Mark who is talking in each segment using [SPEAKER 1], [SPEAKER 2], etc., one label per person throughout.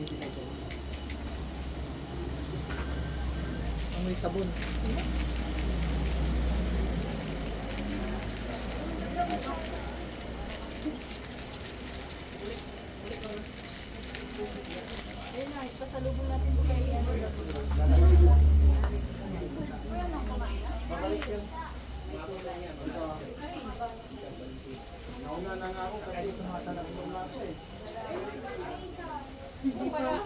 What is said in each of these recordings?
[SPEAKER 1] Amoy sabon.
[SPEAKER 2] Ayun na, pasalubong natin po kayo.
[SPEAKER 3] Nauna na nga ako kasi tumatanap mo na ako eh.
[SPEAKER 2] Hindi pa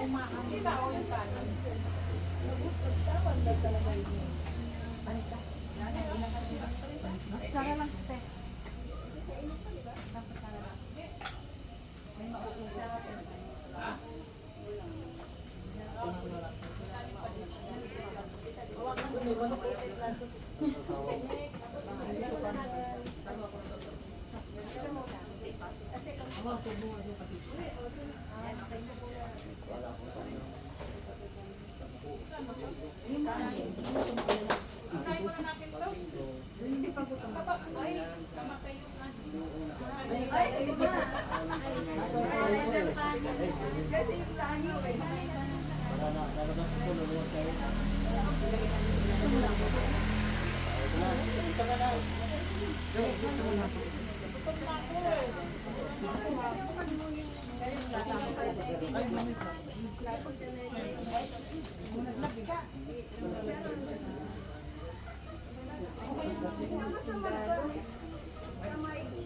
[SPEAKER 2] umakan. Hindi pa ako yung kanin. Basta. Tsara lang, te. May mauuga.
[SPEAKER 3] Nalabas ko, luluwas kayo. Ito ka na.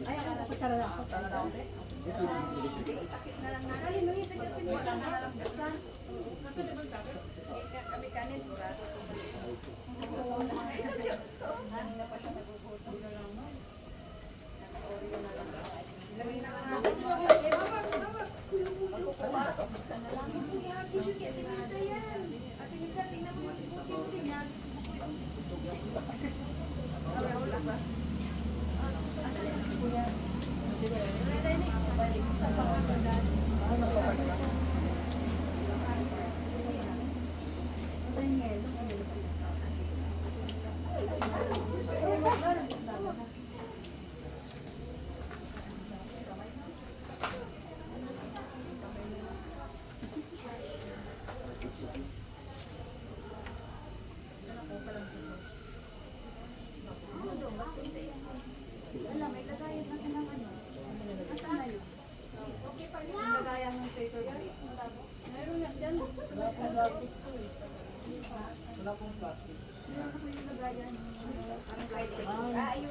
[SPEAKER 2] Ay, ako po sarala ako. Kami kanin, burado. Kanina pa siya nagugutom. Oreo na lang. Ilagay na lang natin. Magkukuha. Buksan na lang.
[SPEAKER 1] Wala pong plastic.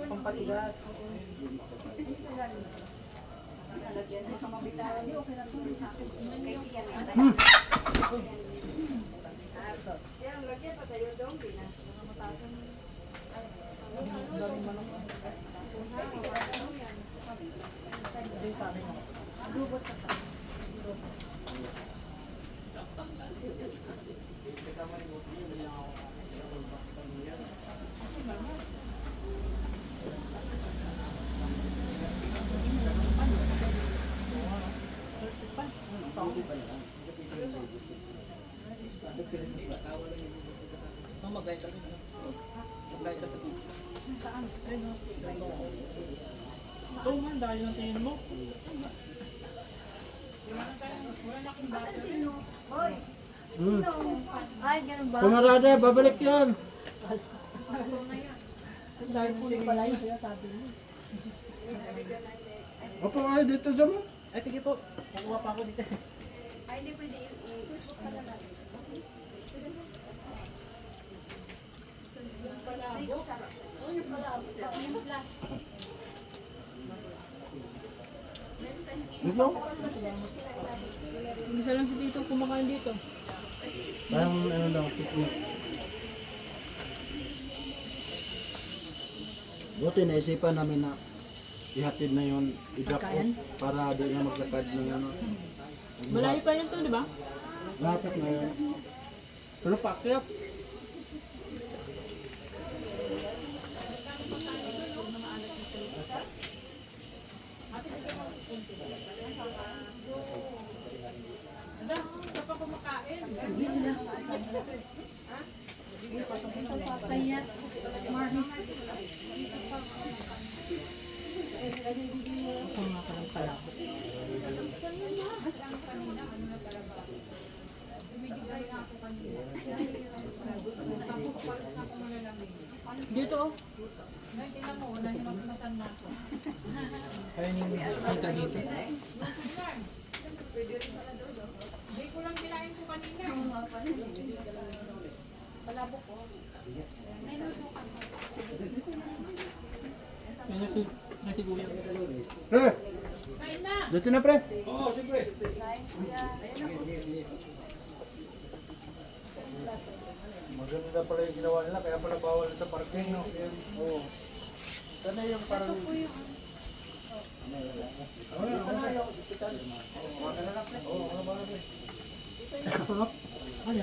[SPEAKER 3] Pampatigas.
[SPEAKER 2] Nalagyan mo sa mabitawan niyo, okay na ito. Kasi yan. Yan, lagyan pa tayo doon, pinamatasan.
[SPEAKER 1] Daming manok. Ito yung sa amin.
[SPEAKER 2] Dubot pa tayo.
[SPEAKER 1] Mag-guide ka rin. Mag-guide ka sa beach.
[SPEAKER 2] Saan?
[SPEAKER 1] Ito man, dahil ng tingin mo.
[SPEAKER 2] Asan sino? Hoy! Sino? Ay, ganun ba?
[SPEAKER 3] Kamarada, babalik yan.
[SPEAKER 1] Dahil po yung pala yung sabi mo.
[SPEAKER 3] Opo, ay dito dyan mo.
[SPEAKER 1] Ay, sige po. Kukuha pa ako dito.
[SPEAKER 2] Ay, hindi pwede i-Facebook ka na natin.
[SPEAKER 3] Dito?
[SPEAKER 1] Isa lang si Tito kumakain dito.
[SPEAKER 3] Parang ano daw, picnic. Buti naisipan namin na ihatid na yun, i-drop off para di na maglakad ng ano.
[SPEAKER 1] Malayo pa yun to, di ba?
[SPEAKER 3] Lapit na yun. Pero paakyat.
[SPEAKER 2] Kaya, Marnie.
[SPEAKER 1] Ako nga pa ng palabot. Kaya yung kita dito. Yan yung si Kuya.
[SPEAKER 3] Pre! Dito na, pre. Maganda na pala yung ginawa nila, kaya pala bawal sa parking, no? Oo. Sana yung parang...
[SPEAKER 1] Ano,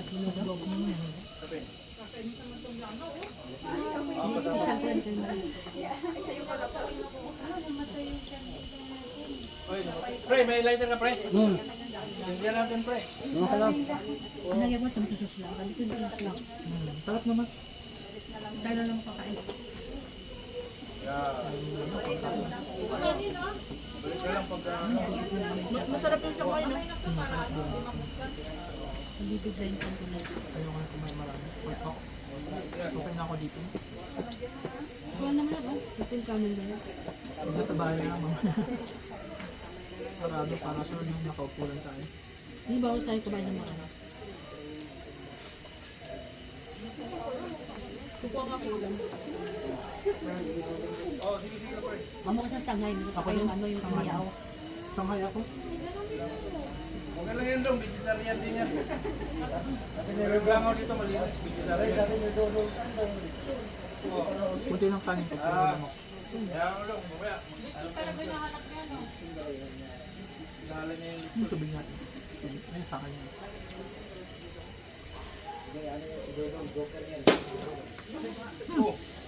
[SPEAKER 1] pinag-vlog mo na yan.
[SPEAKER 4] Pre, may lighter ka pre? Tingnan natin pre.
[SPEAKER 3] Ano ka lang?
[SPEAKER 5] Ang lagyan mo, tumususos lang. Ganito yung tumus lang.
[SPEAKER 1] Sarap naman.
[SPEAKER 5] Tayo na lang kakain.
[SPEAKER 1] Masarap yung chokoy, no?
[SPEAKER 5] Hindi design ko na.
[SPEAKER 1] Ayoko na kumain marami. Okay na ako dito.
[SPEAKER 5] Ikaw naman ako. Ito yung kanin na yan.
[SPEAKER 1] Hindi sa bahay na naman. Sarado para sure nung nakaupo lang tayo.
[SPEAKER 5] Hindi ba ako sa'yo kumain ng mga Mama ko sa sangay. Ako yung ano yung kamayaw.
[SPEAKER 1] Sanghay ako.
[SPEAKER 4] Okay lang yun dong, vegetarian din yan. Kasi nireglamo dito malinis, vegetarian.
[SPEAKER 1] Kunti ng kanin ko.
[SPEAKER 4] Kaya ano dong, mamaya. Lala niya yung
[SPEAKER 1] Yung tubig natin. Ayun sa kanya.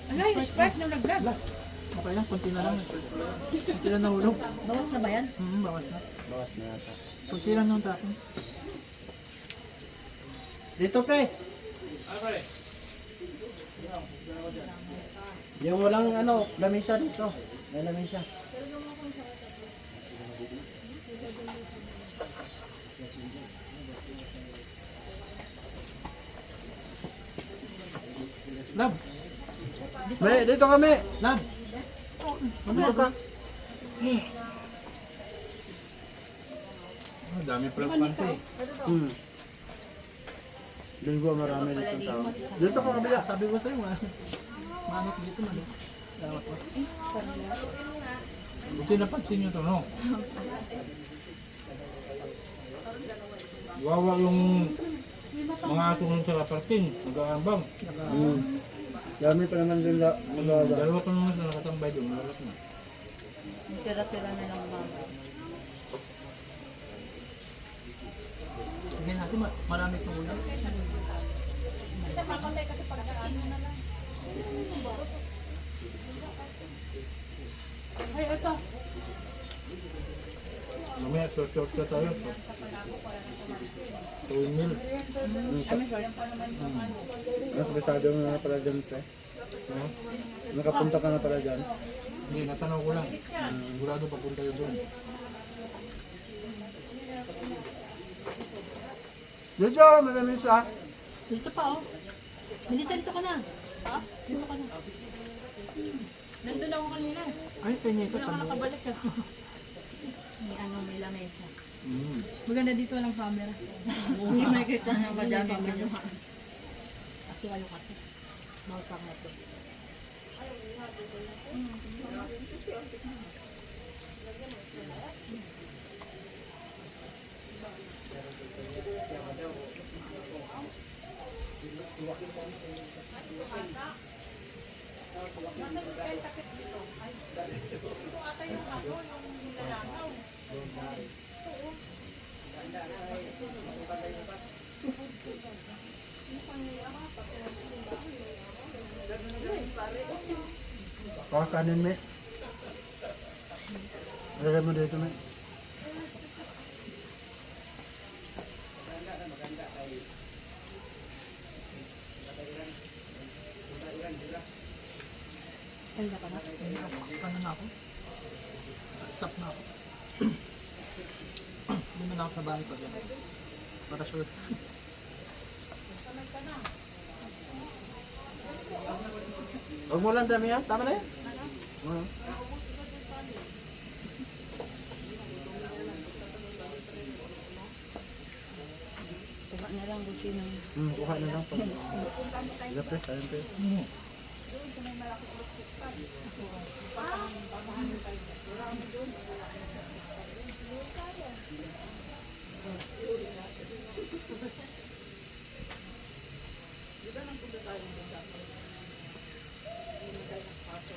[SPEAKER 5] Ano yung Sprite na nag-grab?
[SPEAKER 1] Okay lang, kunti na lang. Kunti lang nahulog.
[SPEAKER 5] Bawas na ba yan?
[SPEAKER 1] Bawas na.
[SPEAKER 3] Bawas na yata.
[SPEAKER 1] Kunti lang nung tapon.
[SPEAKER 3] Dito, pre.
[SPEAKER 4] Ah, pre.
[SPEAKER 3] Yung walang ano, lamisa dito. May lamisa.
[SPEAKER 1] Lab!
[SPEAKER 3] May, dito kami.
[SPEAKER 1] Lab!
[SPEAKER 3] Dito ka.
[SPEAKER 4] Ang dami pala pante.
[SPEAKER 3] Linggo marami dito tao. Dito ka kabila.
[SPEAKER 1] Sabi ko sa'yo, manok dito, manok. Lawat mo.
[SPEAKER 4] Buti napansin nyo to, no? Wawa yung mga asungan sa parking, nag-aambang.
[SPEAKER 3] Dami pa naman din magawa.
[SPEAKER 4] Dalawa pa naman na nakatambay doon, malalak na.
[SPEAKER 2] Tira-tira na lang mama.
[SPEAKER 1] Tingnan natin, marami itong ulam.
[SPEAKER 5] Ay, ito.
[SPEAKER 4] Mamaya, short ka tayo. 2 mil.
[SPEAKER 3] Nasabisado na na pala dyan, pre.
[SPEAKER 4] Ha?
[SPEAKER 3] Nakapunta ka na pala dyan.
[SPEAKER 4] Hindi, natanaw ko lang. Sigurado papunta yun doon.
[SPEAKER 3] Dito, may lamisa.
[SPEAKER 5] Dito pa, oh. Milisan, dito ka na. Dito ka na. Nandun ako kanina.
[SPEAKER 1] Ay, kanya ito.
[SPEAKER 5] Wala ka nakabalik ka. May ano, may lamesa.
[SPEAKER 4] Mm.
[SPEAKER 5] Maganda dito walang camera.
[SPEAKER 2] Hindi may kita niya ba dyan?
[SPEAKER 5] Ito kayo kasi. Mausap na ito.
[SPEAKER 3] Kakanin, me. Lagay mo dito, me.
[SPEAKER 5] Kaya ka na.
[SPEAKER 1] Ano na ako? Stop na ako. Hindi na ako sa bahay pa dyan. Para sure.
[SPEAKER 3] Huwag mo lang dami yan. Tama na yan.
[SPEAKER 2] na lang kung sino.
[SPEAKER 3] Kuha na lang. Sige, pre. Ayun, pre.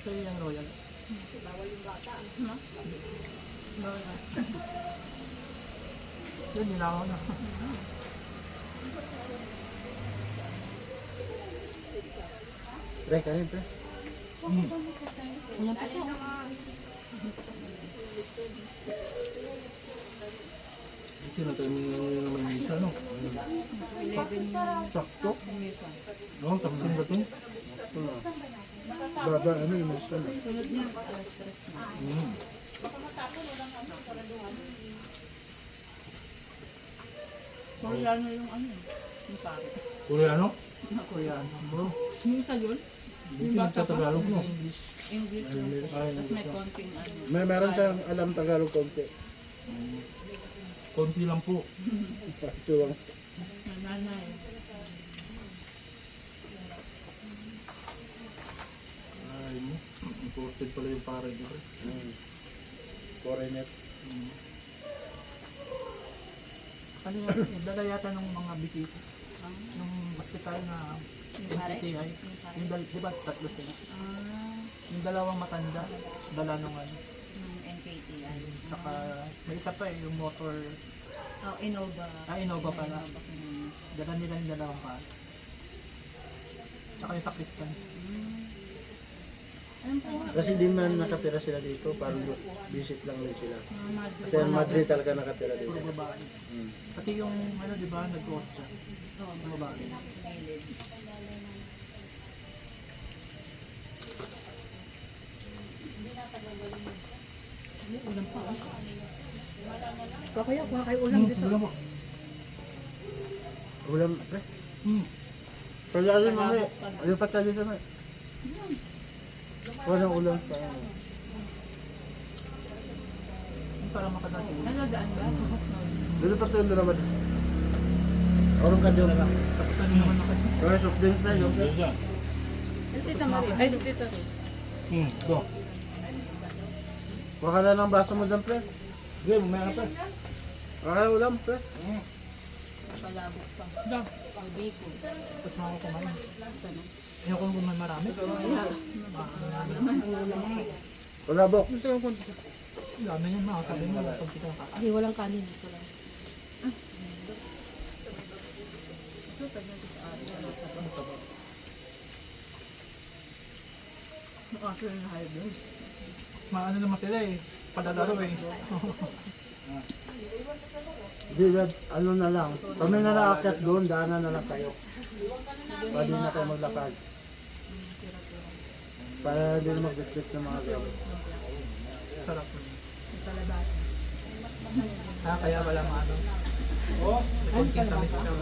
[SPEAKER 1] So yung royal. Yun, nilaw na.
[SPEAKER 3] Pre, kanin, pre.
[SPEAKER 5] Walang paso.
[SPEAKER 3] Ito na tayo naman minsan, no? Sakto. No, sakto na ito. Baba, ano yung minsan?
[SPEAKER 2] Sunod niya, alas 3 na. Koreano yung ano, yung pare.
[SPEAKER 3] Koreano?
[SPEAKER 1] Koreano.
[SPEAKER 3] Bro,
[SPEAKER 5] Yung isa yun?
[SPEAKER 3] hindi nagtatagalog, no?
[SPEAKER 1] English.
[SPEAKER 2] English yung, tapos may konting ano.
[SPEAKER 3] Meron siyang alam Tagalog konti.
[SPEAKER 1] Konti lang po.
[SPEAKER 3] Ito lang.
[SPEAKER 2] Nanay.
[SPEAKER 3] Ay mo. Imported pala yung pare dito. Foreigner.
[SPEAKER 1] Ano yung dala yata ng mga bisita. Yung hospital na
[SPEAKER 2] Yung pare?
[SPEAKER 1] MTI. Yung di ba tatlo sila?
[SPEAKER 2] Ah,
[SPEAKER 1] Yung dalawang matanda. Dala nung ano.
[SPEAKER 2] yung NKTI.
[SPEAKER 1] Saka may isa pa yung motor.
[SPEAKER 2] Oh, Innova.
[SPEAKER 1] Innova pala.
[SPEAKER 2] Innova kinuha.
[SPEAKER 1] Dala nila yung dalawang pa. Saka yung sakristan.
[SPEAKER 2] Ano po?
[SPEAKER 3] Kasi di man nakatira sila dito, parang visit lang din sila.
[SPEAKER 2] Madrid.
[SPEAKER 3] Kasi ang Madrid talaga nakatira dito.
[SPEAKER 1] Puro babae. Pati yung ano di ba nag-ghost siya.
[SPEAKER 2] Oo,
[SPEAKER 1] Puro babae.
[SPEAKER 2] Gilid.
[SPEAKER 5] Ulam pa.
[SPEAKER 2] Kaya kuha kayo ulam dito.
[SPEAKER 1] Ulam mo.
[SPEAKER 3] Ulam, pre. Pero alin mo, may. Alin pa tayo dito, may. Walang ulam pa.
[SPEAKER 1] Para makadasi.
[SPEAKER 2] Nalagaan ba?
[SPEAKER 3] Dito pa tayo naman. Orong ka dyan.
[SPEAKER 1] Tapos ano naman ako.
[SPEAKER 3] Kaya soft drinks na yun.
[SPEAKER 2] Tita Marie. Ay, tita.
[SPEAKER 3] Go. Baka na ng baso mo dyan, pre.
[SPEAKER 1] Sige, mamaya pa.
[SPEAKER 3] Baka ulam, pre.
[SPEAKER 2] Palabok pa.
[SPEAKER 1] Dam.
[SPEAKER 2] Pagbiko.
[SPEAKER 1] Tapos mga kumain. Ayoko nung kumain marami.
[SPEAKER 3] Wala, Bok.
[SPEAKER 1] Dami yan mga sabi mo. Pag kita kakain.
[SPEAKER 5] Ay, walang kanin dito lang.
[SPEAKER 2] After na high blood.
[SPEAKER 1] Maano naman sila eh. Padalaro eh.
[SPEAKER 3] Di, ano na lang. Kami na nakakit doon, daanan na lang kayo. Pwede na kayo maglakad. Para hindi na mag-detect ng mga gamit.
[SPEAKER 1] Sarap mo. Kaya wala maano. May konting kami sa siya.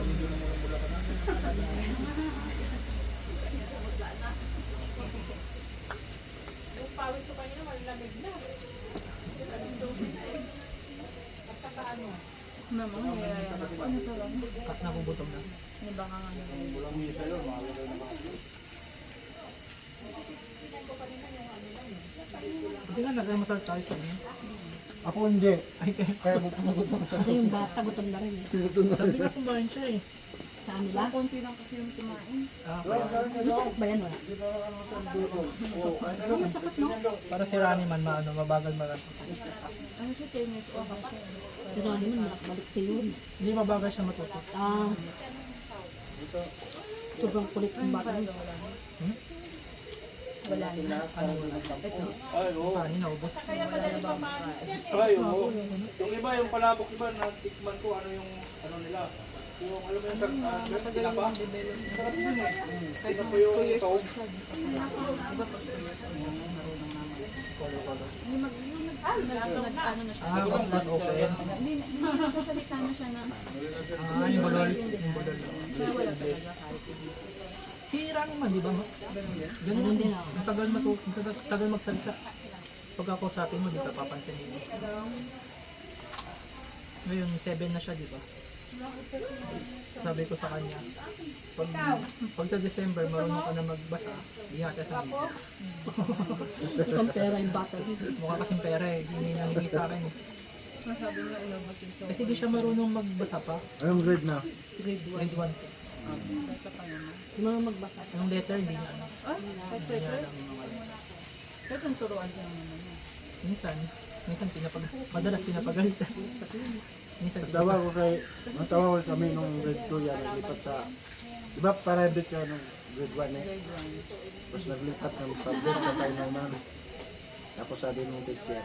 [SPEAKER 2] Mama, niyayaya ako. Ano to lang?
[SPEAKER 1] Kat nabubutom na.
[SPEAKER 2] Ano ba nga nga?
[SPEAKER 1] Hindi nga nagay-masal tayo sa inyo.
[SPEAKER 3] Ako hindi.
[SPEAKER 1] Ay,
[SPEAKER 3] Kaya gutom.
[SPEAKER 5] Kasi yung bata, gutom na rin eh.
[SPEAKER 1] sabi nga kumain siya eh.
[SPEAKER 5] Sa kanila?
[SPEAKER 2] Konti lang kasi yung kumain.
[SPEAKER 1] Kaya.
[SPEAKER 5] Masakit ba yan? Wala.
[SPEAKER 1] Para si Rani man maano, mabagal magal.
[SPEAKER 2] Ano siya, tennis o kasi.
[SPEAKER 5] Pero ano naman, balik sa yun.
[SPEAKER 1] Hindi mabagal siya matuto.
[SPEAKER 5] Ah. Sobrang kulit ng bata.
[SPEAKER 2] Wala na.
[SPEAKER 1] Ano wala.
[SPEAKER 2] Ito.
[SPEAKER 1] Kanin naubos.
[SPEAKER 2] Wala na ba makain?
[SPEAKER 4] Ay, oo. Yung iba, yung palabok iba, natikman ko ano yung ano nila. Yung alam mo yung
[SPEAKER 2] Matagal
[SPEAKER 4] tinapa.
[SPEAKER 2] yung development.
[SPEAKER 4] Sarap yun eh.
[SPEAKER 2] Kahit
[SPEAKER 4] Tinapa
[SPEAKER 2] mga
[SPEAKER 4] yung
[SPEAKER 2] 2 years
[SPEAKER 4] taog.
[SPEAKER 2] old siya. Iba pag 2 years old, marunong naman. Hindi ano na siya.
[SPEAKER 1] Mas open.
[SPEAKER 2] Hindi nagsasalita na siya na.
[SPEAKER 1] Yung badal. Yung badal.
[SPEAKER 2] Kaya wala talaga kahit hindi.
[SPEAKER 1] Si Rani man, di ba? Ganun din. Ang tagal matuto, ang tagal magsalita. Pag ako sa atin mo, di ka papansinin mo. Ngayon, 7 na siya, di ba? Sabi ko sa kanya, pag sa December marunong ka na magbasa, ihata sa akin.
[SPEAKER 5] Isang pera yung bata.
[SPEAKER 1] Mukha kasing pera eh, hindi nang hindi sa akin.
[SPEAKER 2] Masabi nga inubos yung so.
[SPEAKER 1] Kasi di siya marunong magbasa pa.
[SPEAKER 3] Anong grade na?
[SPEAKER 1] Grade 1.
[SPEAKER 2] Basta pa naman.
[SPEAKER 5] Yung mga magbasa.
[SPEAKER 1] Yung letter, hindi niya alam.
[SPEAKER 2] Ah,
[SPEAKER 1] Hindi niya alam yung mga letter.
[SPEAKER 2] Pero ang turuan ko naman yun.
[SPEAKER 1] Minsan madalas pinapagalitan. Minsan,
[SPEAKER 3] Natawa ko kami nung grade 2 yan, naglipat sa, di ba private ka nung grade 1 eh? Tapos naglipat ng public sa Tainan. Tapos sabi nung teacher,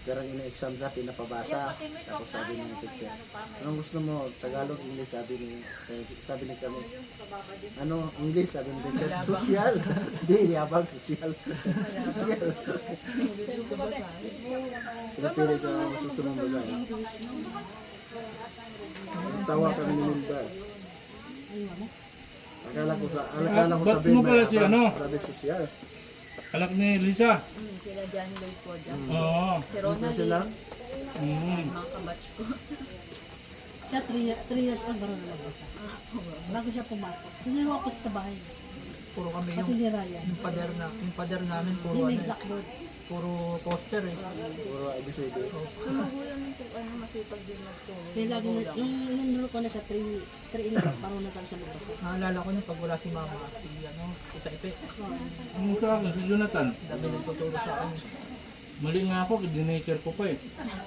[SPEAKER 3] karang ina-exam sa pinapabasa. Tapos sabi nung teacher, anong gusto mo? Tagalog, English, sabi ni kami. Ano, English, sabi ni teacher, social. Hindi, yabang, social. Social. Pinapili sa masusunod mo lang. Tawa kami ni Milda. Akala ko
[SPEAKER 4] Ba't
[SPEAKER 3] sabihin
[SPEAKER 4] mo pala si ano?
[SPEAKER 3] Sabi social.
[SPEAKER 4] Anak ni Lisa.
[SPEAKER 2] Sila John Lloyd po dyan.
[SPEAKER 4] Oo.
[SPEAKER 2] Si Ronald,
[SPEAKER 3] Sila?
[SPEAKER 2] mga kabatch ko.
[SPEAKER 5] Siya 3 years old bago na magbasa. Bago siya pumasok. Tinuro ko siya sa bahay.
[SPEAKER 1] puro kami
[SPEAKER 5] Pati
[SPEAKER 1] yung
[SPEAKER 5] ni Ryan.
[SPEAKER 1] yung pader namin
[SPEAKER 5] Hindi
[SPEAKER 1] puro
[SPEAKER 5] may
[SPEAKER 1] ano eh,
[SPEAKER 5] blackboard.
[SPEAKER 1] puro poster eh.
[SPEAKER 3] Puro ABCD.
[SPEAKER 2] Ang magulang yung ano, masipag din magturo.
[SPEAKER 5] Kaya lagi na, yung nuro ko na siya 3 in parang na siya magbasa.
[SPEAKER 1] Naalala ko nung pag wala si mama, si Tita Ipe,
[SPEAKER 4] Ang sa akin, si Jonathan.
[SPEAKER 1] dami nagtuturo sa akin.
[SPEAKER 4] Mali nga ako, dinature ko pa eh.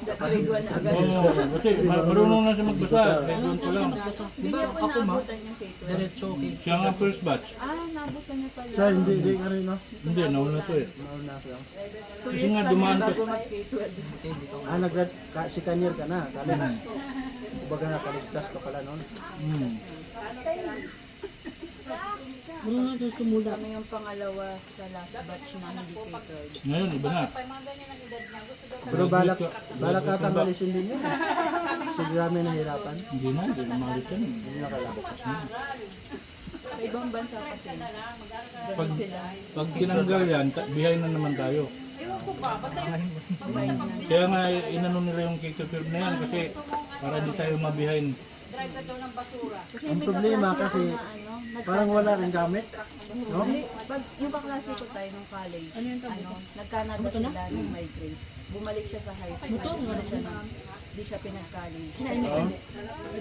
[SPEAKER 2] Grade 1 na agad.
[SPEAKER 4] Oo, kasi marunong na siya magbasa. Grade 1 ko lang.
[SPEAKER 2] Hindi
[SPEAKER 1] Diba,
[SPEAKER 2] niya po
[SPEAKER 1] ako, ma?
[SPEAKER 2] naabutan yung K-12.
[SPEAKER 1] Diretso kay
[SPEAKER 4] Siya nga first batch.
[SPEAKER 2] Ah, naabutan niya pala.
[SPEAKER 3] Sa hindi ka rin no?
[SPEAKER 4] Hindi, nauna to eh.
[SPEAKER 3] Mauna siya.
[SPEAKER 2] 2
[SPEAKER 4] Kasi
[SPEAKER 2] years
[SPEAKER 4] nga
[SPEAKER 2] kami
[SPEAKER 4] dumaan pa-
[SPEAKER 2] bago mag-K-12.
[SPEAKER 1] hindi ko.
[SPEAKER 3] Si Kanyir ka na, college. Kumbaga nakaligtas ka pala noon.
[SPEAKER 4] Hmm.
[SPEAKER 5] Muna na siya sumulat.
[SPEAKER 2] Kami yung pangalawa sa last batch na hindi K-12.
[SPEAKER 4] Ngayon, iba na.
[SPEAKER 3] Pero balak atang alisin din yun. Si Grame nahirapan.
[SPEAKER 4] Hindi na maalit yan. eh.
[SPEAKER 3] Hindi na kalabot.
[SPEAKER 2] Sa ibang bansa kasi, ganun sila.
[SPEAKER 4] Pag tinanggal yan, behind na naman tayo.
[SPEAKER 2] Behind na.
[SPEAKER 4] Kaya nga inano nila yung K-12 na yan kasi para di tayo ma-behind.
[SPEAKER 2] Kasi
[SPEAKER 3] Ang
[SPEAKER 2] may
[SPEAKER 3] problema
[SPEAKER 2] kaklase
[SPEAKER 3] kasi
[SPEAKER 2] ako na ano,
[SPEAKER 3] parang wala rin gamit. No?
[SPEAKER 2] Pag yung kaklase ko tayo nung college, nag-Canada sila nung migrate. Bumalik siya sa high school. Hindi siya pinag-college. Kasi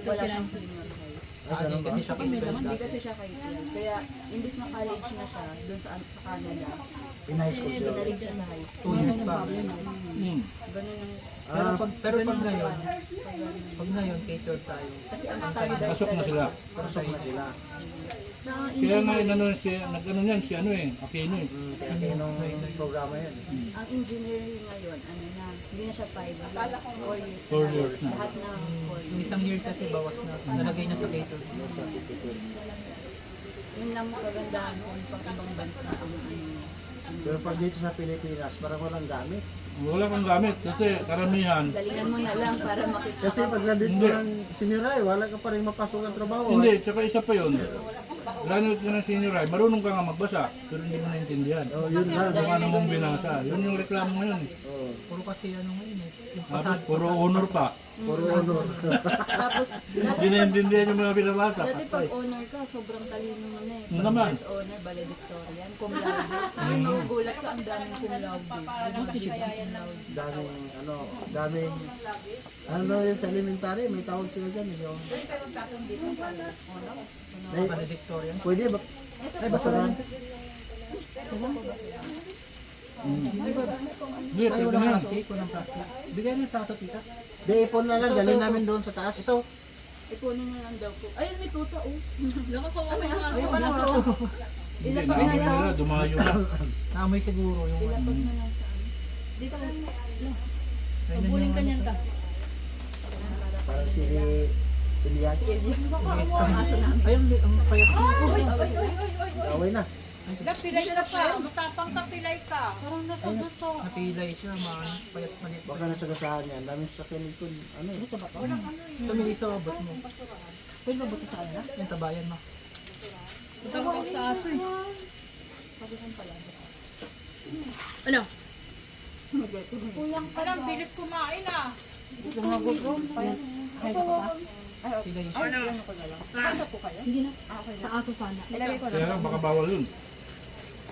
[SPEAKER 2] wala siyang senior high.
[SPEAKER 1] Hindi kasi siya
[SPEAKER 2] Hindi kasi siya K-12. Kaya imbis na college na siya doon sa Canada,
[SPEAKER 3] In high school siya.
[SPEAKER 2] binalik siya sa high school.
[SPEAKER 1] 2 years pa.
[SPEAKER 4] Hmm.
[SPEAKER 2] Ganun yung
[SPEAKER 1] Pero pag ngayon, K-12 tayo.
[SPEAKER 2] kasi ang standard
[SPEAKER 4] Pasok na sila.
[SPEAKER 3] Pasok na sila.
[SPEAKER 2] sa
[SPEAKER 4] Kaya nga inano siya, nag-ano yan si ano eh, Aquino eh.
[SPEAKER 3] Kaya nung programa yan.
[SPEAKER 2] ang engineering ngayon, ano na, hindi na siya 5 years, 4 years.
[SPEAKER 4] 4 years na.
[SPEAKER 2] Lahat na 4
[SPEAKER 1] Yung
[SPEAKER 2] years.
[SPEAKER 1] isang years kasi bawas na, nalagay na sa K-12.
[SPEAKER 2] Yun lang kagandahan kung pang ibang bansa ang ano.
[SPEAKER 3] Pero pag dito sa Pilipinas, parang walang gamit.
[SPEAKER 4] Wala kang gamit kasi karamihan.
[SPEAKER 2] Galingan mo na lang para makita.
[SPEAKER 3] Kasi pag nandito
[SPEAKER 4] Hindi.
[SPEAKER 3] ng siniray, wala ka pa rin mapasok ang trabaho.
[SPEAKER 4] Hindi, tsaka isa pa yun. Lalo ka ng senior high, marunong ka nga magbasa, pero hindi mo naintindihan.
[SPEAKER 3] Oh, yun lang.
[SPEAKER 4] Kung ano mong binasa, yun yung reklamo ngayon eh.
[SPEAKER 3] Oh,
[SPEAKER 1] Puro kasi ano ngayon eh. Yung
[SPEAKER 4] Tapos
[SPEAKER 1] pasad,
[SPEAKER 4] puro honor pa.
[SPEAKER 3] puro honor.
[SPEAKER 2] Tapos,
[SPEAKER 4] Hindi naintindihan yung mga binabasa.
[SPEAKER 2] dati pag honor ka, sobrang talino mo na eh.
[SPEAKER 4] Ano naman?
[SPEAKER 2] First honor, valedictorian, cum laude. Ngayon, magugulat ka, ang daming cum laude.
[SPEAKER 3] daming ano yun sa elementary, may tawag sila dyan. Yung,
[SPEAKER 1] valedictorian.
[SPEAKER 3] pwede ba? Ay, basuran.
[SPEAKER 4] Hindi,
[SPEAKER 1] Ayaw
[SPEAKER 4] pwede
[SPEAKER 1] ng
[SPEAKER 4] na yan.
[SPEAKER 1] plastic, walang plastic. Bigay niyo sa tita.
[SPEAKER 3] Di, ipon na lang, dalhin namin doon sa taas.
[SPEAKER 1] Ito,
[SPEAKER 2] Ipunin na lang daw po. Ayun, may tuta oh.
[SPEAKER 1] ayun pala sa
[SPEAKER 4] Hindi,
[SPEAKER 2] Ilapag na
[SPEAKER 4] naamoy
[SPEAKER 2] lang.
[SPEAKER 4] nila, dumayo na.
[SPEAKER 1] naamoy siguro yung ano.
[SPEAKER 2] Ilapag na lang sa ano.
[SPEAKER 5] Dito ka.
[SPEAKER 1] Ayun na
[SPEAKER 5] Huling
[SPEAKER 1] yung
[SPEAKER 5] ka niyan ka.
[SPEAKER 3] Parang si Elias.
[SPEAKER 2] Ang aso namin.
[SPEAKER 1] Ayun, ang payat ko.
[SPEAKER 3] Gawin na.
[SPEAKER 5] Kapilay ka pa. Masapang kapilay ka. Parang nasa duso.
[SPEAKER 1] Napilay siya, payat maliit.
[SPEAKER 3] Baka nasa gasahan yan. Dami sa sakyan nito. Ano eh.
[SPEAKER 1] Tumili sa abot mo.
[SPEAKER 5] Pwede ba buto sa kanila?
[SPEAKER 1] Yung tabayan mo.
[SPEAKER 5] Tawag ako sa aso eh. Ano?
[SPEAKER 2] Kuyang
[SPEAKER 6] Parang bilis kumain ah.
[SPEAKER 2] Sumagot ko.
[SPEAKER 5] Kahit ako ba?
[SPEAKER 2] Ay, okay.
[SPEAKER 1] Sila yung
[SPEAKER 2] Ay, ano ko na lang. Ano po kayo?
[SPEAKER 5] Hindi na.
[SPEAKER 2] Ah, okay
[SPEAKER 5] Sa
[SPEAKER 2] na.
[SPEAKER 5] aso sana.
[SPEAKER 2] Ilagay ko
[SPEAKER 4] Kaya
[SPEAKER 2] na.
[SPEAKER 4] lang, baka bawal yun.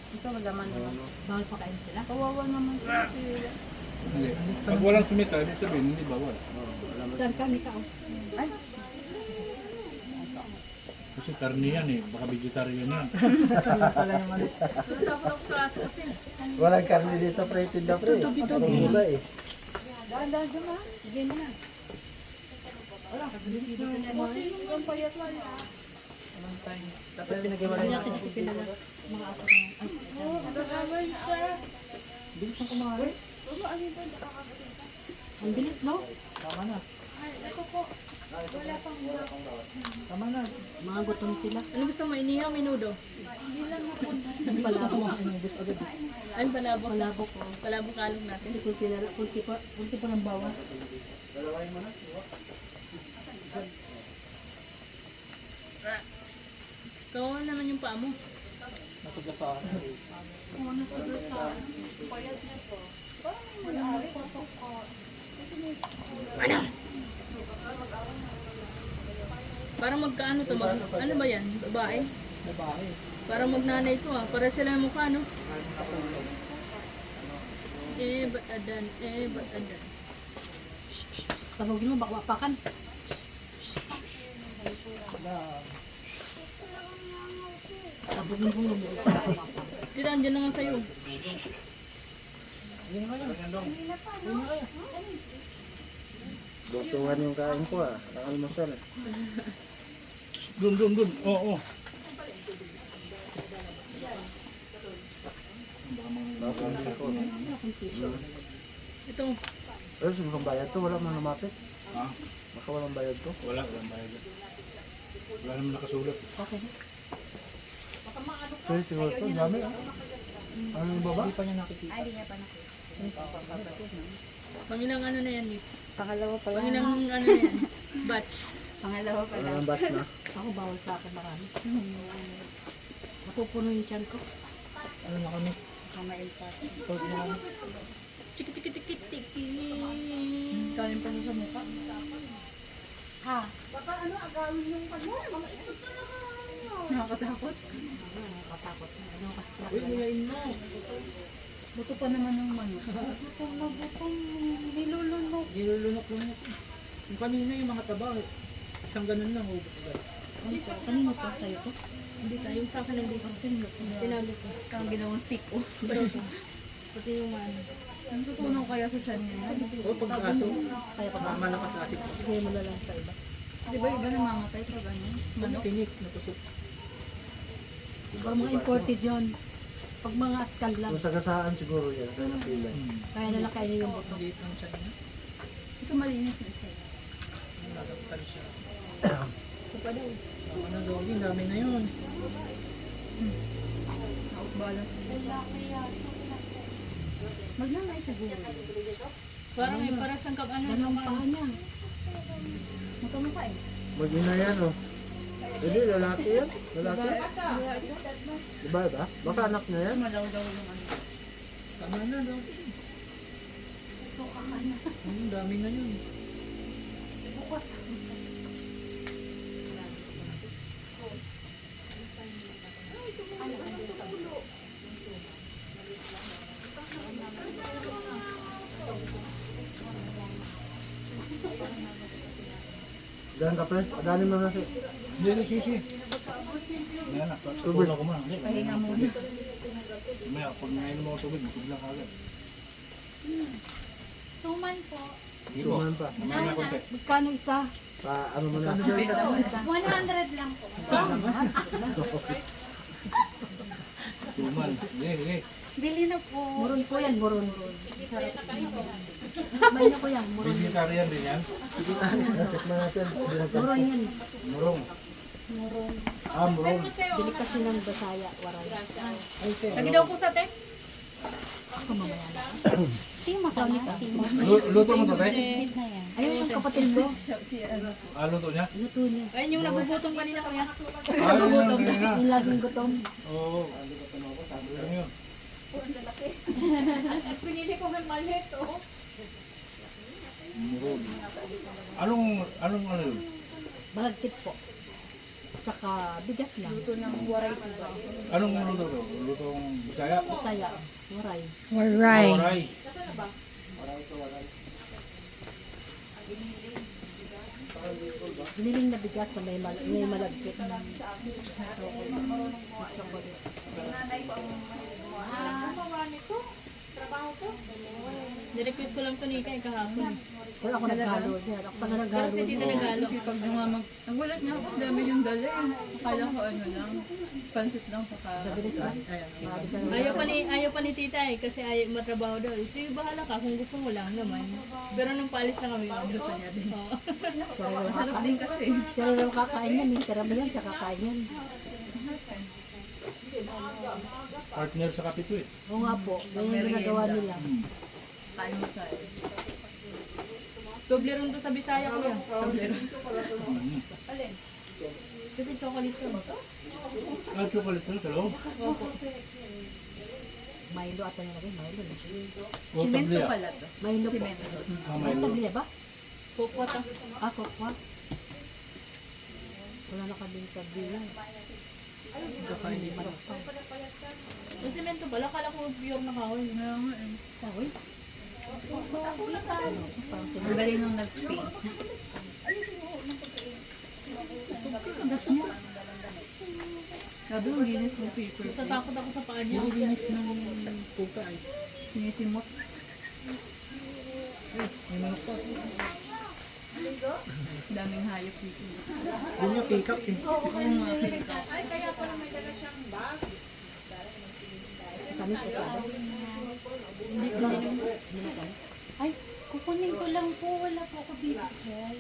[SPEAKER 2] Ito, malaman naman.
[SPEAKER 5] Bawal pa kain sila.
[SPEAKER 2] Kawawa naman sila.
[SPEAKER 4] Hindi. Pag walang sumita, ibig sabihin, hindi bawal.
[SPEAKER 5] Dan kami ka.
[SPEAKER 2] Ay,
[SPEAKER 4] Kasi karni yan eh, baka vegetarian yan.
[SPEAKER 1] Yun pala yung ano.
[SPEAKER 3] Walang karne dito, pre. Tinda, pre. Wala eh.
[SPEAKER 2] daan-daan dyan ha.
[SPEAKER 5] Bigay mo na.
[SPEAKER 2] Ang payat lang.
[SPEAKER 1] Walang time. Dapat pinag-iwalay
[SPEAKER 5] Hindi
[SPEAKER 1] na
[SPEAKER 5] natin
[SPEAKER 1] ako.
[SPEAKER 5] isipin na lang. Mga aso na. Ay,
[SPEAKER 1] Bilis ng kumari.
[SPEAKER 5] ang bilis, no?
[SPEAKER 1] Tama na. Tama na.
[SPEAKER 5] Mga gutom sila.
[SPEAKER 6] Ano gusto mo? Inihaw, minudo?
[SPEAKER 5] Palabok.
[SPEAKER 1] Inubos agad.
[SPEAKER 6] Ay, palabok.
[SPEAKER 5] Palabok ko.
[SPEAKER 6] Palabok kalong natin.
[SPEAKER 5] Kasi kunti pa ng bawas.
[SPEAKER 6] Kawawa naman yung paa mo.
[SPEAKER 1] Natugasahan.
[SPEAKER 6] Parang magkaano to? Ano ba yan? Babae?
[SPEAKER 1] Babae.
[SPEAKER 6] Parang magnanay to ah. Para sila yung mukha, no? Ba't adan? Ba't adan?
[SPEAKER 5] Tawagin mo, baka wapakan. Tawagin mo yung mga
[SPEAKER 6] Sila, andyan na nga sa'yo.
[SPEAKER 1] Hindi na kaya. Hindi na kaya.
[SPEAKER 3] Doktuhan yung kain ko ah. Ang almusal eh.
[SPEAKER 4] Dun. Oo.
[SPEAKER 3] Bakit ko.
[SPEAKER 6] Ito.
[SPEAKER 3] Pero siguro bayad to, wala man lumapit.
[SPEAKER 4] Ha?
[SPEAKER 3] Baka walang bayad to.
[SPEAKER 4] Walang bayad. Wala naman nakasulat.
[SPEAKER 5] Okay.
[SPEAKER 3] Pero siguro to, dami ah. Ano yung baba?
[SPEAKER 1] Hindi pa niya nakikita.
[SPEAKER 2] Ay, hindi niya pa nakita.
[SPEAKER 6] Pangilang ano na yan, Nix?
[SPEAKER 2] Pangalawa pa lang.
[SPEAKER 6] Pangilang ano na yan? Batch.
[SPEAKER 2] Pangalawa pa
[SPEAKER 3] Ano
[SPEAKER 2] lang.
[SPEAKER 3] ang batch na?
[SPEAKER 5] Ako bawal sa akin marami. Napupuno yung tiyan ko.
[SPEAKER 1] Ano na kami?
[SPEAKER 2] Kamail pa.
[SPEAKER 1] Pag na kami.
[SPEAKER 6] Chiki-tiki-tiki-tiki.
[SPEAKER 2] Kanin pa sa mukha.
[SPEAKER 5] Ha?
[SPEAKER 2] Nakakatakot.
[SPEAKER 5] Nakatakot. Ano kasi sila.
[SPEAKER 1] Uy, niyain mo.
[SPEAKER 2] Buto pa naman ng manok. Butong na butong. Nilulunok.
[SPEAKER 1] Nilulunok-lunok. Yung kanina yung mga taba. Isang ganun lang. Ubus agad.
[SPEAKER 5] Kanino to? Sa'yo to?
[SPEAKER 6] Hindi tayo sa akin ng dito. Tinago ko.
[SPEAKER 2] Kang ginawang stick oh.
[SPEAKER 6] Pati yung ano.
[SPEAKER 2] Ang tutunaw kaya sa tiyan niya.
[SPEAKER 1] O pag aso.
[SPEAKER 5] Kaya pa ba?
[SPEAKER 1] Malakas asip.
[SPEAKER 5] Bigay mo na lang sa iba.
[SPEAKER 2] Di ba iba namamatay pag ano? Manok?
[SPEAKER 1] Tinik. Natusok.
[SPEAKER 5] Parang mga imported yun. Pag mga askal lang.
[SPEAKER 3] Kung sagasaan siguro yan, sa napila.
[SPEAKER 5] Kaya nila kainin yung buto.
[SPEAKER 1] Maliit lang siya.
[SPEAKER 2] Ito malinis na isa.
[SPEAKER 1] Nalagtan siya.
[SPEAKER 6] Sa pa daw.
[SPEAKER 1] Tama na doggy. Dami na yun.
[SPEAKER 2] Naukbala. Magnanay siguro.
[SPEAKER 6] Parang may paras ng kab ano.
[SPEAKER 5] Yan ang paa niya.
[SPEAKER 2] Magkamukha eh.
[SPEAKER 3] Mag-ina yan oh. Hindi, lalaki yan. Lalaki. Diba ba? Baka anak niya yan.
[SPEAKER 2] Malaw-daw yung ano.
[SPEAKER 1] Tama na doggy.
[SPEAKER 2] Susuka ka na.
[SPEAKER 1] Dami na yun.
[SPEAKER 2] Bukas.
[SPEAKER 3] Diyan ka pre. Adali mo na si.
[SPEAKER 4] Hindi, sisi. Yan na. Tulong ko muna. Hindi.
[SPEAKER 2] Pahinga muna.
[SPEAKER 4] Mamaya, pag nainom mo ako tubig, bigla ka agad.
[SPEAKER 7] Suman po.
[SPEAKER 4] Sige po.
[SPEAKER 3] Suman pa.
[SPEAKER 4] Mamaya na konti.
[SPEAKER 5] Magkano isa?
[SPEAKER 3] Pa, ano mo na.
[SPEAKER 2] Benta mo na.
[SPEAKER 7] 100 lang po.
[SPEAKER 4] Tuman. Sige.
[SPEAKER 7] Bili na po.
[SPEAKER 5] Muron po yan, muron. May na ko yan, muron.
[SPEAKER 4] Vegetarian din yan.
[SPEAKER 3] Tikman natin.
[SPEAKER 5] Muron yan.
[SPEAKER 4] Murong. Ah, murong.
[SPEAKER 5] Bili kasi ng Basaya, waray.
[SPEAKER 6] Lagi daw po sa te?
[SPEAKER 5] Ako mamaya na.
[SPEAKER 7] Timo ka na. Timo.
[SPEAKER 4] Luto mo to, te?
[SPEAKER 7] Bit na yan.
[SPEAKER 5] Ayun yung kapatid ko.
[SPEAKER 4] Ah, luto niya?
[SPEAKER 5] Luto niya.
[SPEAKER 6] Ayun yung nagugutom kanina kuya.
[SPEAKER 4] Ah, yun yung kanina.
[SPEAKER 5] Yung laging gutom.
[SPEAKER 4] Oo. Ano yun?
[SPEAKER 6] Pinili ko may malit oh.
[SPEAKER 4] Murong. Anong ano yun?
[SPEAKER 5] Malagkit po. Tsaka bigas lang.
[SPEAKER 2] Luto ng waray po ba?
[SPEAKER 4] Anong luto to? Lutong Bisaya?
[SPEAKER 5] Bisaya. Waray.
[SPEAKER 7] Waray.
[SPEAKER 4] Oray.
[SPEAKER 5] Biniling na bigas na may malagkit.
[SPEAKER 6] Nirequest ko lang to ni Kay kahapon.
[SPEAKER 5] Kaya ako naghalo din. Ako taga naghalo
[SPEAKER 6] Kasi
[SPEAKER 5] din.
[SPEAKER 6] tita nagalo.
[SPEAKER 2] Kasi pag dumamag, nagulat niya ako, ang dami yung dala eh. Akala ko ano lang, pansit lang saka...
[SPEAKER 5] Mabilis lang. Marami ka naman.
[SPEAKER 6] Ayaw pa ni tita eh, kasi ayaw matrabaho daw. Sige, bahala ka kung gusto mo lang naman. Pero nung paalis na kami,
[SPEAKER 2] Gusto niya din.
[SPEAKER 6] Oo.
[SPEAKER 5] Siya rin
[SPEAKER 2] Masarap din kasi.
[SPEAKER 5] Siya rin kakain yan. Tira mo yan, siya kakain yan.
[SPEAKER 4] Partner sa kapito eh.
[SPEAKER 5] Oo nga po. Ganyan yung ginagawa nila.
[SPEAKER 2] Kain mo sa
[SPEAKER 6] Toblerone to sa Bisaya ko yan.
[SPEAKER 2] tablero.
[SPEAKER 6] Kasi chocolate yun.
[SPEAKER 4] Ah, chocolate na sa loob.
[SPEAKER 5] Milo ata nila rin. Milo.
[SPEAKER 4] O
[SPEAKER 2] Simento
[SPEAKER 4] tablia.
[SPEAKER 2] pala to.
[SPEAKER 5] Milo po.
[SPEAKER 2] Simento.
[SPEAKER 4] Ah, may
[SPEAKER 5] Ano tablia ba?
[SPEAKER 6] Kukwat ah.
[SPEAKER 5] Ah, kokwa. Wala na kaming tablia.
[SPEAKER 1] Kakain din sila.
[SPEAKER 6] Yung semento pala, kala ko pure na kahoy.
[SPEAKER 2] Kaya nga eh.
[SPEAKER 5] Kahoy. Parang sila.
[SPEAKER 2] Ang galing nung nag-paint. Ang gas niya. Sabi ang linis ng paper.
[SPEAKER 6] Natatakot ako sa paa niya.
[SPEAKER 1] Nilinis ng puka ay.
[SPEAKER 2] Sinisimot.
[SPEAKER 1] May manok pa.
[SPEAKER 2] Daming hayop dito.
[SPEAKER 1] Yun yung pick up eh.
[SPEAKER 2] Oo nga, paper.
[SPEAKER 5] Kami sa sada.
[SPEAKER 6] Hindi ko lang.
[SPEAKER 7] Ay, kukunin ko lang po. Wala po ako bibigay.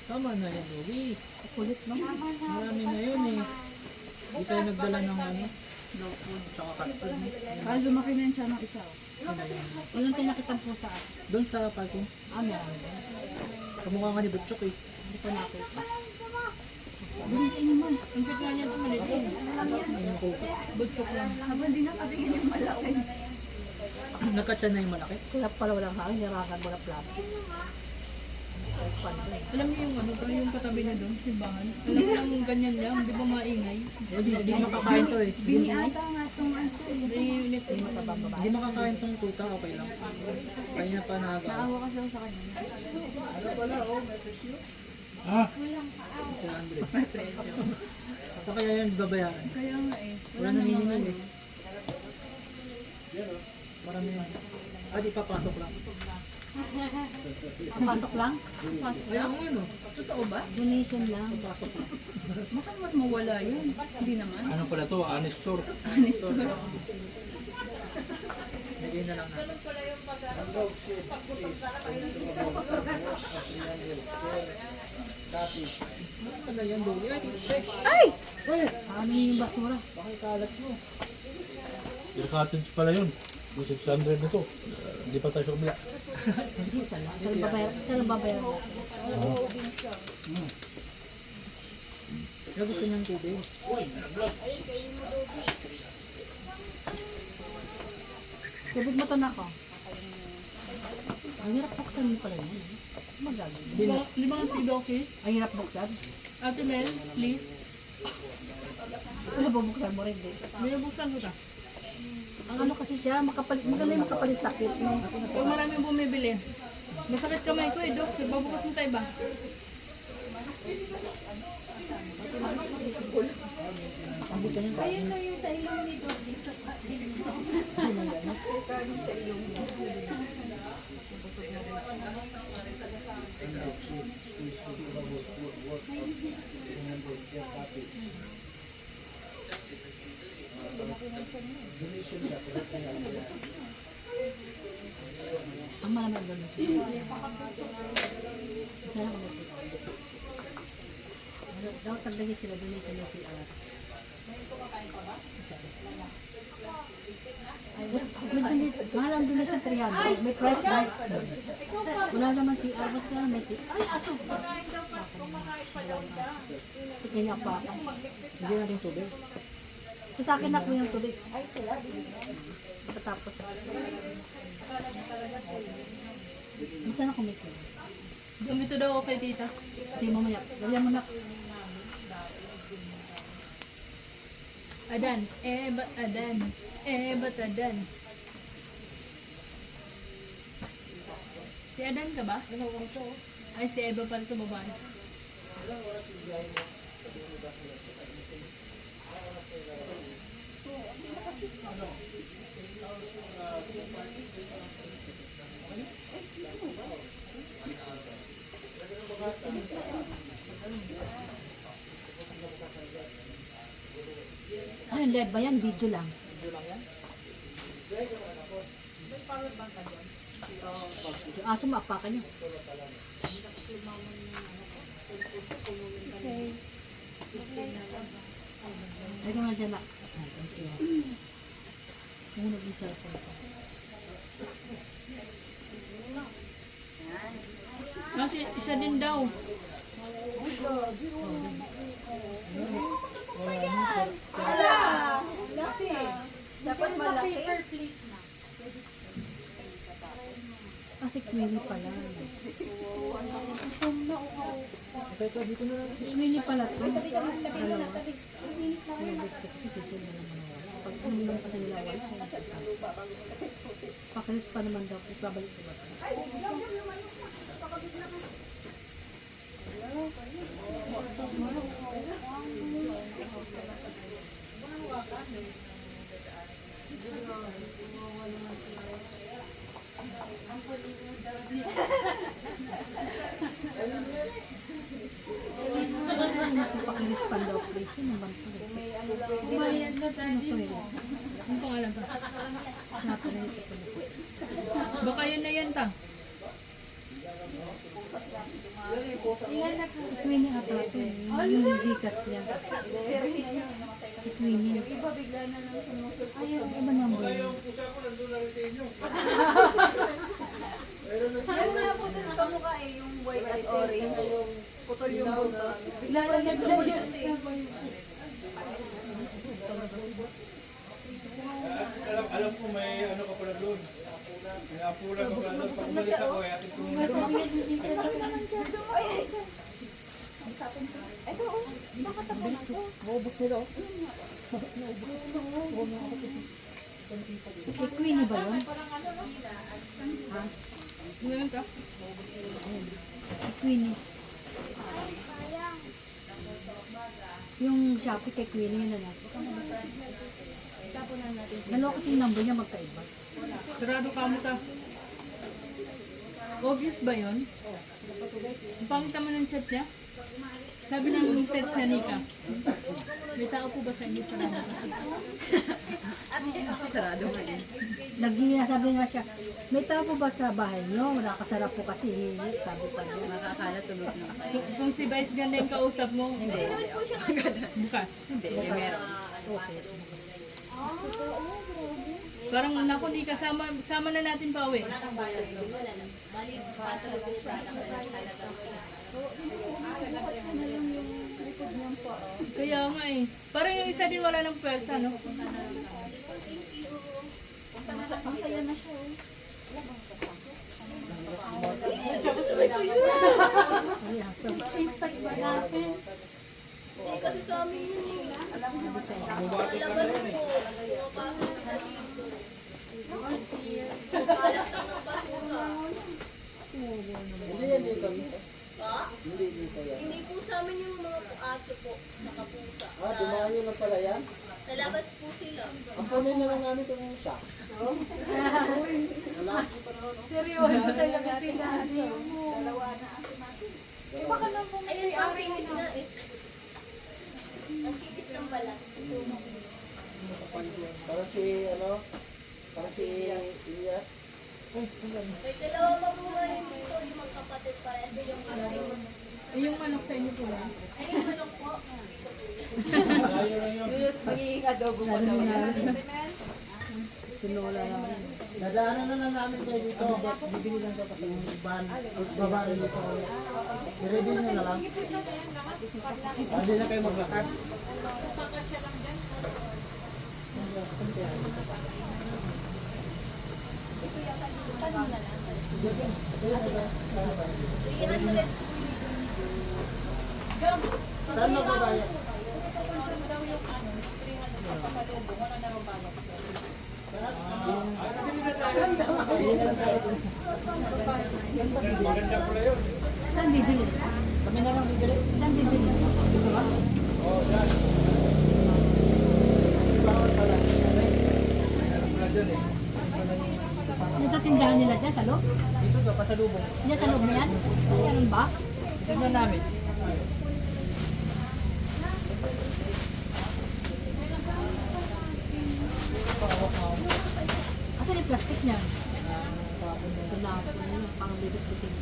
[SPEAKER 1] Tama na yan, Louie.
[SPEAKER 5] Kulit no?
[SPEAKER 1] Marami na yun eh. Hindi tayo nagdala ng ano, dog food, tsaka cat food.
[SPEAKER 2] Parang lumaki na siya ng isa.
[SPEAKER 5] Walang tinakitang po sa akin.
[SPEAKER 1] Doon sa parking,
[SPEAKER 5] Ah, meron din.
[SPEAKER 1] kamukha nga ni Butchok eh.
[SPEAKER 5] Hindi ko nakita.
[SPEAKER 6] Ang cute nga niya ito maliit.
[SPEAKER 1] Ayun yung puka.
[SPEAKER 6] Butchok lang.
[SPEAKER 2] Habang di nakatingin yung malaki.
[SPEAKER 1] Nagkatsa na yung malaki.
[SPEAKER 5] Kaya pala walang hangin, nirangan mo na plastic. Ay, fun din.
[SPEAKER 6] Alam niyo yung ano, yung katabi niya doon, simbahan. Alam mo lang ganyan lang, di ba maingay?
[SPEAKER 1] Hindi makakain to eh.
[SPEAKER 2] Biniata nga itong aso eh.
[SPEAKER 6] Hindi unit eh.
[SPEAKER 5] Matabang babae.
[SPEAKER 1] Hindi makakain tong tuta, okay lang. Kaya na pa nagawa.
[SPEAKER 2] Naawa kasi ako sa kanya.
[SPEAKER 4] Ah,
[SPEAKER 1] 400. So kaya yan babayaran.
[SPEAKER 2] Kaya nga eh.
[SPEAKER 1] Wala nang hiningal eh. Marami yan. Ah, di papasok lang.
[SPEAKER 5] Papasok lang?
[SPEAKER 1] Ay, ako ano?
[SPEAKER 2] Totoo ba?
[SPEAKER 5] Donation lang.
[SPEAKER 1] Papasok lang.
[SPEAKER 2] Baka naman mawala yun. Hindi naman.
[SPEAKER 4] ano pala to? Honest store.
[SPEAKER 2] Honest to.
[SPEAKER 1] Bigay na lang natin. Ano pala yan, Louie? Ay!
[SPEAKER 5] Ay! Ano yung basura?
[SPEAKER 1] Baka ikalat mo.
[SPEAKER 4] Beer cottage pala yun. 600 na to. Hindi pa tayo sa kabila.
[SPEAKER 5] Hindi, isa lang. Isa lang babayaran mo.
[SPEAKER 1] Kaya gusto niyang tubig.
[SPEAKER 5] Tubig mo to na ako. Ang hirap buksan mo pala yun. Magagawin.
[SPEAKER 6] Lima lang si Doki.
[SPEAKER 5] Ang hirap buksan?
[SPEAKER 6] Ate Mel, please.
[SPEAKER 5] Ano ba buksan mo rin din?
[SPEAKER 6] Binubuksan ko ta.
[SPEAKER 5] Ang ano kasi siya, maganda yung makapalit takip. No?
[SPEAKER 6] Pag maraming bumibili. Masakit kamay ko eh, Dok. Babukas mo sa iba.
[SPEAKER 7] Ayun na yung sa ilong ni Dodi.
[SPEAKER 5] Ang malamang doon na siya. Kaya ako na siya. Daw tagdagi sila doon sa CR. Mahal ang doon sa 300. May price na. Wala naman CR. Ba't kaya may CR? Ay, aso! Kaya pa ako.
[SPEAKER 1] Hindi natin tubig.
[SPEAKER 5] So, sa akin na po yung tubig. Pagkatapos. Minsan ako may CR.
[SPEAKER 6] Gamito daw ako kay tita.
[SPEAKER 5] Sige, mamaya. Lagyan mo na.
[SPEAKER 6] Adan. Ba't adan? Ba't adan? Si Adan ka ba? Ay, si Eva pala ito babae.
[SPEAKER 5] Ano, LED ba yan? Video lang. Yung aso mo, apakan nyo. Lagyan mo na dyan, Max. Thank you. Tumunog yung cellphone ko.
[SPEAKER 6] Kasi isa din daw.
[SPEAKER 2] Dapat malaki.
[SPEAKER 5] Kasi Queenie pala.
[SPEAKER 1] Ito, dito na lang.
[SPEAKER 5] Queenie pala ito. Dalawa. Kasi susunod naman wala. Pag uminom kasi nila wala. Pakalis pa naman daw. Babalik ko ba? Pakalis pa daw. Please, yun naman po.
[SPEAKER 7] Umayad na
[SPEAKER 5] Ano to yun?
[SPEAKER 6] Ang pangalan ka?
[SPEAKER 5] Siya pa rin ito.
[SPEAKER 6] Baka yun na yan ta.
[SPEAKER 5] Si Queenie ata ito. Yung Gcash niya. Si Queenie. Ayaw, iba number yun.
[SPEAKER 4] Yung pusa ko nandun na rin sa inyo.
[SPEAKER 2] Ano nga po dun kamukha yung white at orange. Putol yung buntot. Bigla lang nag-sumunod eh.
[SPEAKER 4] Alam ko may ano ka pala doon. May apula ka pala doon. Pag umalis ako, atin ko muna.
[SPEAKER 1] Maubos nila, oh.
[SPEAKER 5] Kay Queenie ba yun?
[SPEAKER 6] Ngayon ka?
[SPEAKER 5] Si Queenie. Yung Shopee kay Queenie yun na.
[SPEAKER 2] Tapunan natin.
[SPEAKER 5] Dalawa kasi yung number niya magkaiba.
[SPEAKER 6] Sarado ka mo ta. Obvious ba yun? Ang pangit naman ng chat niya. Sabi ng text na Nika, may tao po ba sa inyo sarado kasi?
[SPEAKER 2] Sarado nga yun.
[SPEAKER 5] Sabi nga siya, may tao po ba sa bahay niyo? Nakakasarap po kasi hihingi. Sabi pa niya.
[SPEAKER 2] Makakala tulog na.
[SPEAKER 6] Kung si Vice ganda yung kausap mo,
[SPEAKER 2] Hindi.
[SPEAKER 6] bukas.
[SPEAKER 2] Hindi, meron.
[SPEAKER 5] Okay.
[SPEAKER 6] Parang naku, di kasama na natin pa uwi. Kaya nga eh. Parang yung isa din wala ng pwersa, no?
[SPEAKER 2] Masaya na siya.
[SPEAKER 5] Ay, awesome.
[SPEAKER 7] Instagram ba natin?
[SPEAKER 2] Kasi sa amin yun eh.
[SPEAKER 4] Bumati ka na rin eh.
[SPEAKER 3] Hindi yan dito. Hindi dito yan.
[SPEAKER 8] Hindi po sa amin yung mga aso po, saka pusa.
[SPEAKER 3] Dumayo lang pala yan.
[SPEAKER 8] Sa labas po sila.
[SPEAKER 3] Ang kunin na lang namin itong isa.
[SPEAKER 7] Seryoso talaga sila.
[SPEAKER 8] Ayun, ang kinis na eh. Ang kinis ng balat.
[SPEAKER 3] Parang si, parang si Ilyas.
[SPEAKER 8] May dalawa pa po nga yun dito, yung magkapatid parehas yung manok.
[SPEAKER 6] Eh, yung manok sa inyo po lang.
[SPEAKER 8] Ay, yung manok po.
[SPEAKER 4] Malayo lang yun.
[SPEAKER 2] Magiging adobo ko daw yan.
[SPEAKER 5] Tinola naman.
[SPEAKER 3] Nadaanan na lang namin kayo dito. Bibili lang dapat yung van. Baba rin dito. I-ready nyo na lang. Hindi na kayo maglakad. Saan na ba tayo?
[SPEAKER 4] Maganda pala yun.
[SPEAKER 5] Saan bibili?
[SPEAKER 1] Kami na lang bibili.
[SPEAKER 5] Saan bibili?
[SPEAKER 1] Dito ba?
[SPEAKER 4] Oo, yan. Meron pala dyan eh.
[SPEAKER 5] Yung sa tindahan nila dyan, sa loob?
[SPEAKER 1] Dito sa pasalubong.
[SPEAKER 5] Diyan sa loob na yan? Meron ba?
[SPEAKER 1] Tignan namin.
[SPEAKER 5] Asan yung plastic niya? Tinapon na yun, pang bibit-bitin.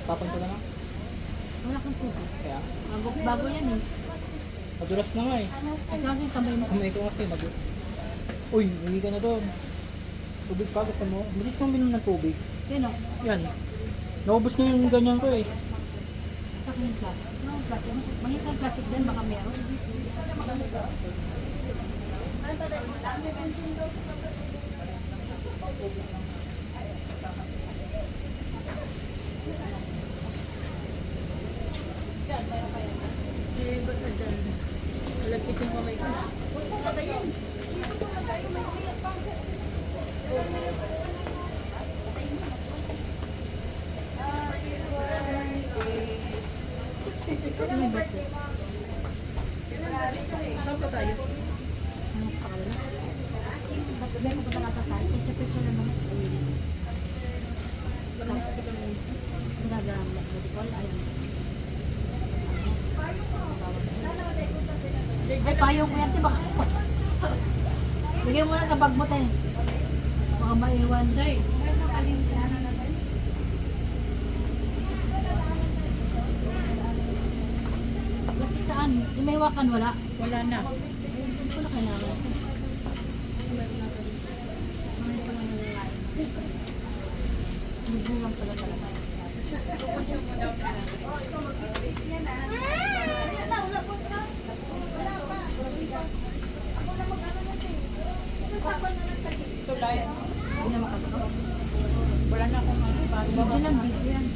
[SPEAKER 1] Tapon ko na lang.
[SPEAKER 5] Wala kang tubig.
[SPEAKER 1] Kaya,
[SPEAKER 5] Bago yan eh.
[SPEAKER 1] madulas na nga eh.
[SPEAKER 5] Ay, kasi yung kamay mo.
[SPEAKER 1] Kumay ko kasi madulas. Uy, hindi ka na doon. Tubig pa, gusto mo? Bilis mong minom ng tubig.
[SPEAKER 5] Sino?
[SPEAKER 1] Yan. Naubos na yung ganyan ko eh.
[SPEAKER 5] Sa akin yung plastic. No, plastic. Mangit ang plastic din, baka meron.
[SPEAKER 6] Eh, ba't na dyan? Malagkit yung kamay ko.
[SPEAKER 5] Ano yung birthday?
[SPEAKER 6] Saan pa tayo?
[SPEAKER 5] Ano sa kanila? Sa gabi ko pa talaga tayo. Picture-picture lang naman. Ginagawa mo. Medical, ayun. Ay, payong ko yan, di ba? Lagyan mo na sa bag mo, te. Baka maiwan.
[SPEAKER 7] Day, may makalimtan na natin.
[SPEAKER 5] Basta saan? Yung may wakan, wala.
[SPEAKER 6] Wala na.
[SPEAKER 5] Wala kailangan. Hindi lang pala talaga.
[SPEAKER 6] Ito live.
[SPEAKER 5] Hindi na makasama.
[SPEAKER 6] Wala na akong ano.
[SPEAKER 5] Video lang, video yan.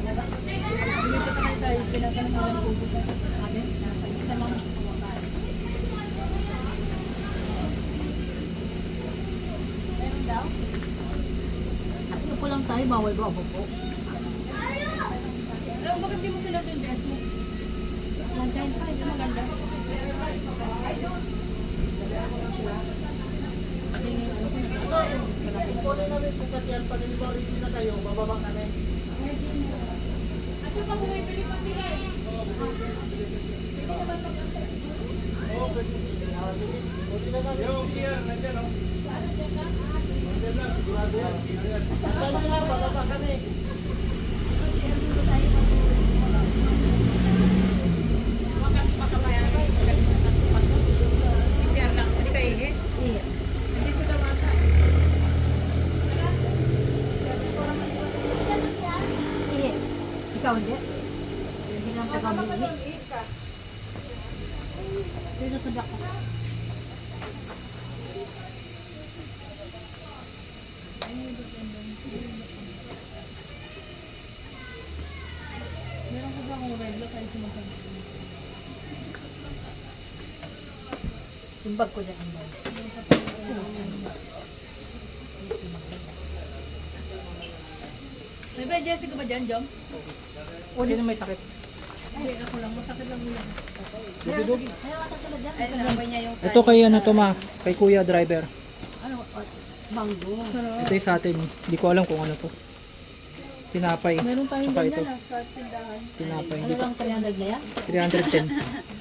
[SPEAKER 6] Dito na tayo. Pinagano'n ng tubig.
[SPEAKER 5] Sabi, isa lang. Tatlo po lang tayo, bawal ba ako po?
[SPEAKER 6] Bakit di mo sila yung dress mo?
[SPEAKER 5] Lanchain pa, ito maganda.
[SPEAKER 3] Kunin namin sa sakyan, panilibaw rin na kayo, bababa kami.
[SPEAKER 4] Yung siya, nandiyan oh.
[SPEAKER 3] Kami lang, bababa kami.
[SPEAKER 6] I-share lang. Hindi kayo eh.
[SPEAKER 5] Iya.
[SPEAKER 6] Dito daw ata.
[SPEAKER 5] Iya. Ikaw hindi? Hindi lang taga-mili. Dito sa black ko.
[SPEAKER 6] Meron ko ba akong red lock ay sumasabi?
[SPEAKER 5] Yung bag ko dyan ang bag.
[SPEAKER 6] May ba Jessica ba dyan, Jom?
[SPEAKER 1] Sino may sakit?
[SPEAKER 6] Hindi, ako lang. Masakit lang ulan.
[SPEAKER 1] Dududog.
[SPEAKER 5] Ayaw ata sila dyan.
[SPEAKER 2] Ay, naamoy niya yung
[SPEAKER 1] Ito kay ano to ma, kay Kuya Driver.
[SPEAKER 5] Ano? Mango.
[SPEAKER 1] Ito yung sa atin. Hindi ko alam kung ano to. Tinapay.
[SPEAKER 6] Meron tayong
[SPEAKER 1] Tsaka
[SPEAKER 6] ganyan
[SPEAKER 1] ito.
[SPEAKER 6] sa tindahan.
[SPEAKER 1] Tinapay.
[SPEAKER 5] Ano
[SPEAKER 1] Hindi ko.
[SPEAKER 5] lang 300 na yan?
[SPEAKER 1] 310.